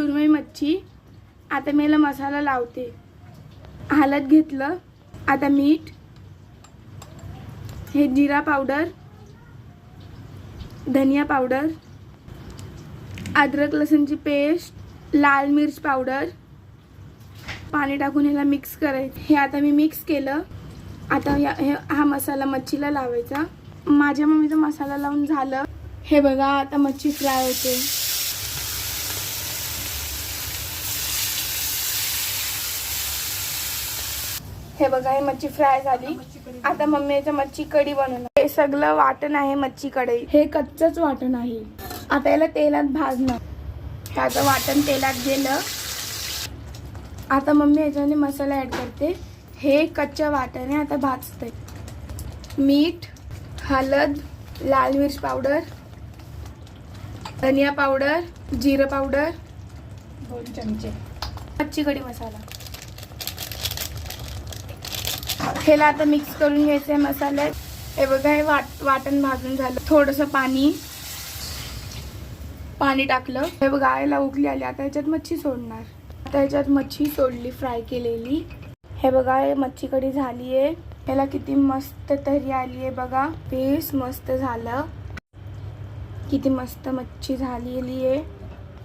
सुरमई मच्छी. आता मी याला मसाला लावते. हळद घेतलं, आता मीठ, हे जिरा पावडर, धनिया पावडर, अद्रक लसूणची पेस्ट, लाल मिर्च पावडर, पाणी टाकून ह्याला मिक्स करायचं. हे आता मी मिक्स केलं. आता हा मसाला मच्छीला लावायचा. माझ्या मम्मीचा मसाला लावून झालं. हे बघा आता मच्छी फ्राय होते. हे बघा हे मच्छी फ्राय झाली. आता मम्मीचं मच्छी कढी बनवणार. हे सगळं वाटण आहे मच्छी कढई. हे कच्चंच वाटण आहे. आता याला तेलात भाजणार. हे आता वाटण तेलात गेलं. आता मम्मी याच्याने मसाला ऍड करते. हे कच्चं वाटण आहे, आता भाजते. मीठ, हळद, लाल मिर्च पावडर, धनिया पावडर, जिरं पावडर, 2 चमचे मच्छी कढी मसाला. ह्याला आता मिक्स करून घ्यायचं आहे मसाल्यात. हे बघा हे वाटण भाजून झालं. थोडंसं पाणी टाकलं. हे बघा याला उकळी आली. आता याच्यात मच्छी सोडणार. आता याच्यात मच्छी सोडली फ्राय केलेली. हे बघा हे मच्छी कढी झाली आहे. याला किती मस्त तरी आली आहे बघा. पीस मस्त झालं. किती मस्त मच्छी झालेली आहे.